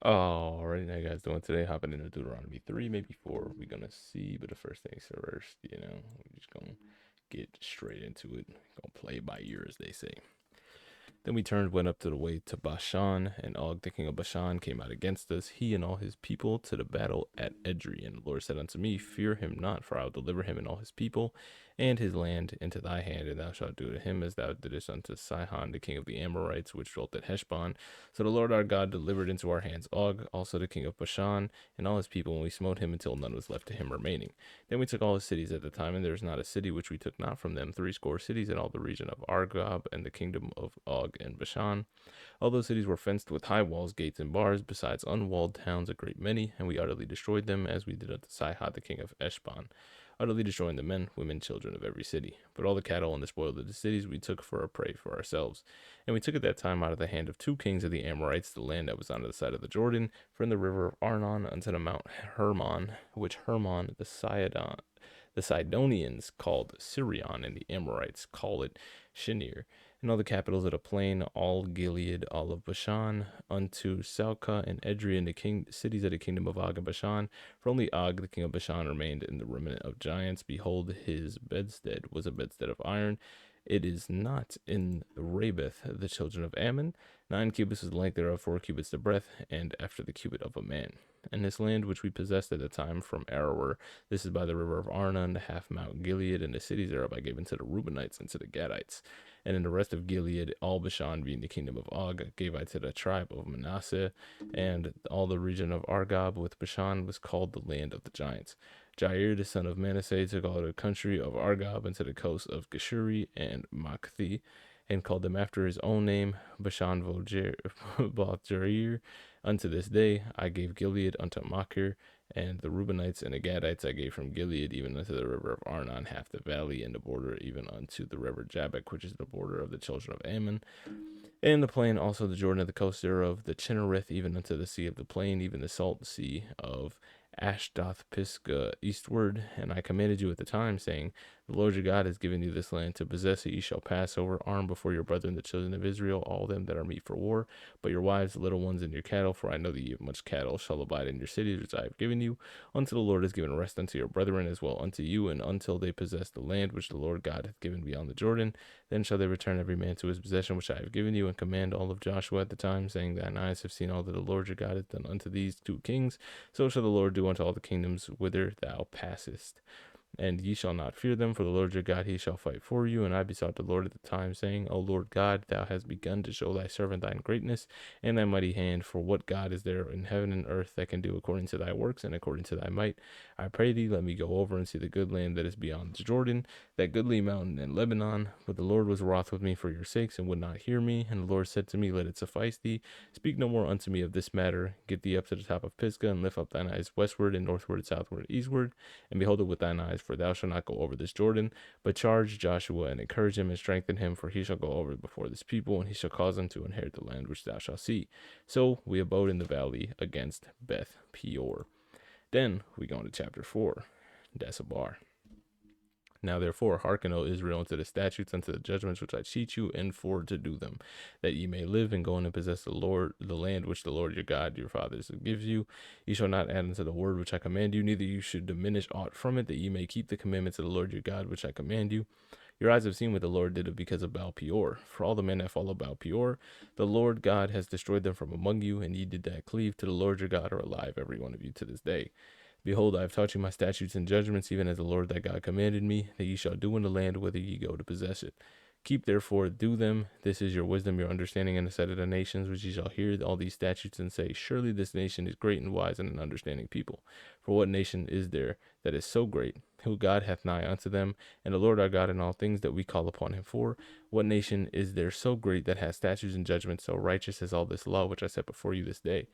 Alright, how you guys doing today? Hopping into Deuteronomy 3, maybe 4. We're gonna see, but the first things first, we're just gonna get straight into it. Gonna play by ear, as they say. Then we turned, went up to the way to Bashan, and Og, the king of Bashan, came out against us, he and all his people, to the battle at Edrei. And the Lord said unto me, Fear him not, for I will deliver him and all his people and his land into thy hand, and thou shalt do to him as thou didst unto Sihon, the king of the Amorites, which dwelt at Heshbon. So the Lord our God delivered into our hands Og, also the king of Bashan, and all his people, and we smote him until none was left to him remaining. Then we took all his cities at the time, and there is not a city which we took not from them, threescore cities in all the region of Argob and the kingdom of Og and Bashan. All those cities were fenced with high walls, gates, and bars, besides unwalled towns a great many, and we utterly destroyed them, as we did unto Sihon the king of Eshbon, utterly destroying the men, women, children of every city. But all the cattle and the spoil of the cities we took for a prey for ourselves. And we took at that time out of the hand of two kings of the Amorites the land that was on the side of the Jordan, from the river of Arnon unto the Mount Hermon, which Hermon the Sidonians called Sirion, and the Amorites call it Shinir, and all the capitals of the plain, all Gilead, all of Bashan, unto Salcah and Edrei, and the cities of the kingdom of Og and Bashan. For only Og, the king of Bashan, remained in the remnant of giants. Behold, his bedstead was a bedstead of iron. It is not in Rabeth, the children of Ammon. 9 cubits is the length thereof, 4 cubits the breadth, and after the cubit of a man. And this land which we possessed at the time from Aroer, this is by the river of Arnon, the half Mount Gilead, and the cities thereof I gave unto the Reubenites and to the Gadites. And in the rest of Gilead, all Bashan being the kingdom of Og, gave I to the tribe of Manasseh, and all the region of Argob with Bashan was called the land of the giants. Jair, the son of Manasseh, took all the country of Argob into the coast of Geshuri and Makthi, and called them after his own name, Bashan Jair. Unto this day I gave Gilead unto Machir, and the Reubenites and the Gadites I gave from Gilead, even unto the river of Arnon, half the valley, and the border, even unto the river Jabbok, which is the border of the children of Ammon. And the plain also the Jordan of the coast thereof, the Chinnereth, even unto the sea of the plain, even the salt sea of Ashdoth Pisgah eastward. And I commanded you at the time, saying, The Lord your God has given you this land to possess it. Ye shall pass over armed before your brethren, the children of Israel, all them that are meet for war. But your wives, the little ones, and your cattle, for I know that ye have much cattle, shall abide in your cities which I have given you, until the Lord has given rest unto your brethren as well unto you, and until they possess the land which the Lord God hath given beyond the Jordan. Then shall they return every man to his possession which I have given you, and command all of Joshua at the time, saying, Thine eyes have seen all that the Lord your God hath done unto these two kings. So shall the Lord do unto all the kingdoms whither thou passest. And ye shall not fear them, for the Lord your God, he shall fight for you. And I besought the Lord at the time, saying, O Lord God, thou hast begun to show thy servant thine greatness and thy mighty hand. For what God is there in heaven and earth that can do according to thy works and according to thy might? I pray thee, let me go over and see the good land that is beyond the Jordan, that goodly mountain and Lebanon. But the Lord was wroth with me for your sakes, and would not hear me. And the Lord said to me, Let it suffice thee. Speak no more unto me of this matter. Get thee up to the top of Pisgah, and lift up thine eyes westward, and northward, and southward, and eastward, and behold it with thine eyes, for thou shalt not go over this Jordan, but charge Joshua, and encourage him, and strengthen him, for he shall go over before this people, and he shall cause them to inherit the land which thou shalt see. So we abode in the valley against Beth Peor. Then we go into chapter 4, Desabar. Now therefore hearken, O Israel, unto the statutes, unto the judgments which I teach you, and for to do them, that ye may live and go in and possess the land which the Lord your God, your fathers, gives you. Ye shall not add unto the word which I command you, neither you should diminish aught from it, that ye may keep the commandments of the Lord your God, which I command you. Your eyes have seen what the Lord did because of Baal Peor. For all the men that follow Baal Peor, the Lord God has destroyed them from among you, and ye did that cleave to the Lord your God are alive, every one of you, to this day. Behold, I have taught you my statutes and judgments, even as the Lord thy God commanded me, that ye shall do in the land whither ye go to possess it. Keep therefore, do them. This is your wisdom, your understanding in the sight of the nations, which ye shall hear all these statutes and say, Surely this nation is great and wise and an understanding people. For what nation is there that is so great, who God hath nigh unto them, and the Lord our God in all things that we call upon him for? What nation is there so great that has statutes and judgments so righteous as all this law which I set before you this day?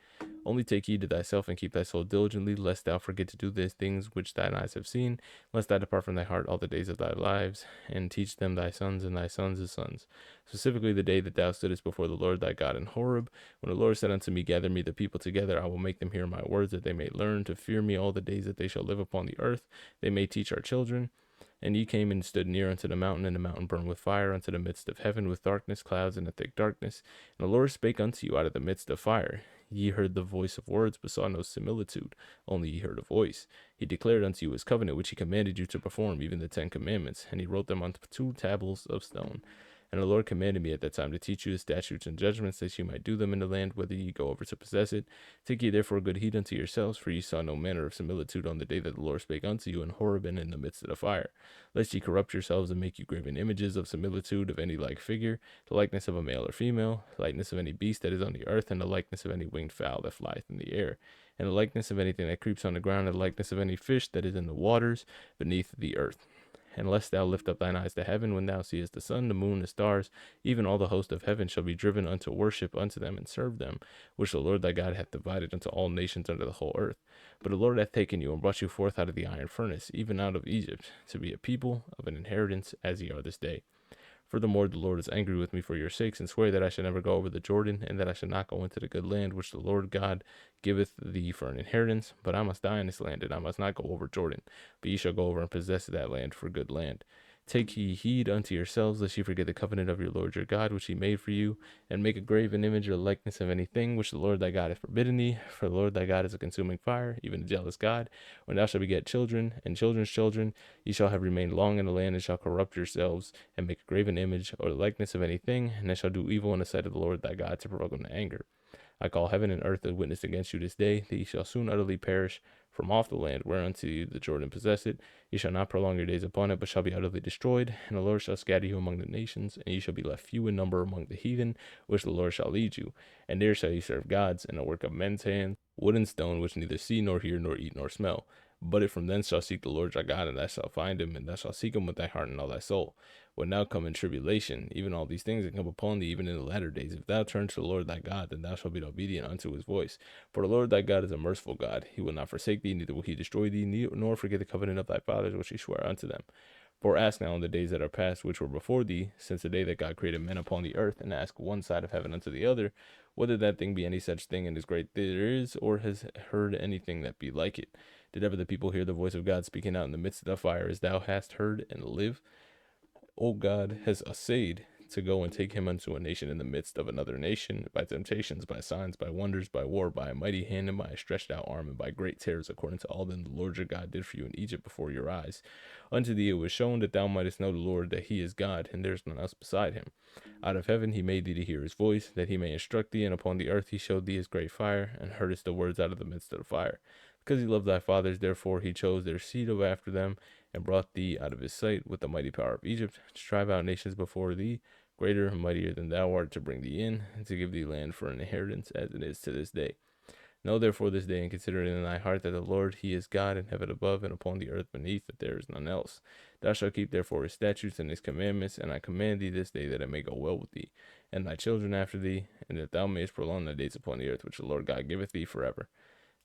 Only take heed to thyself, and keep thy soul diligently, lest thou forget to do these things which thine eyes have seen, lest thou depart from thy heart all the days of thy lives, and teach them thy sons and thy sons' sons. Specifically the day that thou stoodest before the Lord thy God in Horeb, when the Lord said unto me, Gather me the people together, I will make them hear my words, that they may learn to fear me all the days that they shall live upon the earth, they may teach our children. And ye came and stood near unto the mountain, and the mountain burned with fire unto the midst of heaven, with darkness, clouds, and a thick darkness. And the Lord spake unto you out of the midst of fire. Ye heard the voice of words, but saw no similitude, only ye heard a voice. He declared unto you his covenant, which he commanded you to perform, even the 10 commandments, and he wrote them on 2 tablets of stone. And the Lord commanded me at that time to teach you the statutes and judgments, that ye might do them in the land, whether ye go over to possess it. Take ye therefore good heed unto yourselves, for ye saw no manner of similitude on the day that the Lord spake unto you in Horeb and in the midst of the fire. Lest ye corrupt yourselves and make you graven images of similitude of any like figure, the likeness of a male or female, the likeness of any beast that is on the earth, and the likeness of any winged fowl that flieth in the air, and the likeness of anything that creeps on the ground, and the likeness of any fish that is in the waters beneath the earth. And lest thou lift up thine eyes to heaven when thou seest the sun, the moon, the stars, even all the host of heaven shall be driven unto worship unto them and serve them, which the Lord thy God hath divided unto all nations under the whole earth. But the Lord hath taken you and brought you forth out of the iron furnace, even out of Egypt, to be a people of an inheritance, as ye are this day. Furthermore, the Lord is angry with me for your sakes, and swear that I shall never go over the Jordan, and that I shall not go into the good land which the Lord God giveth thee for an inheritance. But I must die in this land, and I must not go over Jordan. But ye shall go over and possess that land for good land. Take ye heed unto yourselves, lest ye forget the covenant of your Lord your God, which he made for you, and make a graven image or likeness of anything which the Lord thy God hath forbidden thee. For the Lord thy God is a consuming fire, even a jealous God. When thou shalt beget children and children's children, ye shall have remained long in the land, and shall corrupt yourselves, and make a graven image or the likeness of anything, and they shall do evil in the sight of the Lord thy God, to provoke him to anger. I call heaven and earth as witness against you this day, that ye shall soon utterly perish from off the land whereunto the Jordan possess it. Ye shall not prolong your days upon it, but shall be utterly destroyed. And the Lord shall scatter you among the nations, and ye shall be left few in number among the heathen, which the Lord shall lead you. And there shall ye serve gods, and the work of men's hands, wood and stone, which neither see, nor hear, nor eat, nor smell. But if from thence shall seek the Lord thy God, and thou shalt find him, and thou shalt seek him with thy heart and all thy soul. When thou come in tribulation, even all these things that come upon thee, even in the latter days, if thou turn to the Lord thy God, then thou shalt be obedient unto his voice. For the Lord thy God is a merciful God. He will not forsake thee, neither will he destroy thee, nor forget the covenant of thy fathers, which he sware unto them. For ask now in the days that are past, which were before thee, since the day that God created men upon the earth, and ask one side of heaven unto the other, whether that thing be any such thing and as great there is, or has heard anything that be like it. Did ever the people hear the voice of God speaking out in the midst of the fire, as thou hast heard, and live? O God has essayed to go and take him unto a nation in the midst of another nation, by temptations, by signs, by wonders, by war, by a mighty hand, and by a stretched out arm, and by great terrors, according to all that the Lord your God did for you in Egypt before your eyes. Unto thee it was shown that thou mightest know the Lord, that he is God, and there is none else beside him. Out of heaven he made thee to hear his voice, that he may instruct thee, and upon the earth he showed thee his great fire, and heardest the words out of the midst of the fire. Because he loved thy fathers, therefore he chose their seed of after them, and brought thee out of his sight with the mighty power of Egypt, to drive out nations before thee, greater and mightier than thou art, to bring thee in, and to give thee land for an inheritance, as it is to this day. Know therefore this day, and consider it in thy heart, that the Lord he is God in heaven above, and upon the earth beneath, that there is none else. Thou shalt keep therefore his statutes and his commandments, and I command thee this day, that it may go well with thee, and thy children after thee, and that thou mayest prolong thy days upon the earth, which the Lord God giveth thee forever.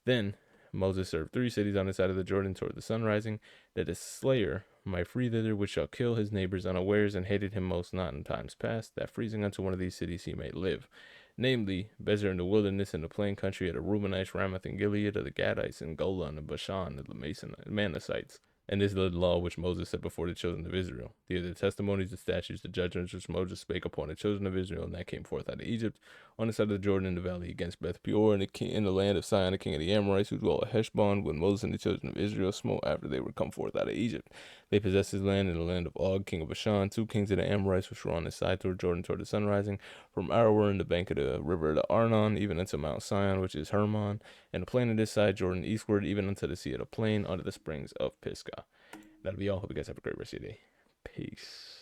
Then Moses served 3 cities on the side of the Jordan toward the sun rising, that the slayer might flee thither, which shall kill his neighbors unawares, and hated him most not in times past, that freezing unto one of these cities he may live. Namely, Bezer in the wilderness, in the plain country, of the Reubenites, Ramoth and Gilead, of the Gadites, and Golan, and Bashan, of the Manassites. And this is the law which Moses set before the children of Israel. These are the testimonies, the statutes, the judgments which Moses spake upon the children of Israel, and that came forth out of Egypt, on the side of the Jordan in the valley, against Beth Peor, in the land of Sihon, the king of the Amorites, who dwelt at Heshbon, when Moses and the children of Israel smote after they were come forth out of Egypt. They possessed his land in the land of Og, king of Bashan, 2 kings of the Amorites, which were on the side toward Jordan toward the sun rising, from Aroer in the bank of the river of the Arnon, even unto Mount Sion, which is Hermon, and the plain of this side Jordan eastward, even unto the sea of the plain, under the springs of Pisgah. That'll be all. Hope you guys have a great rest of your day. Peace.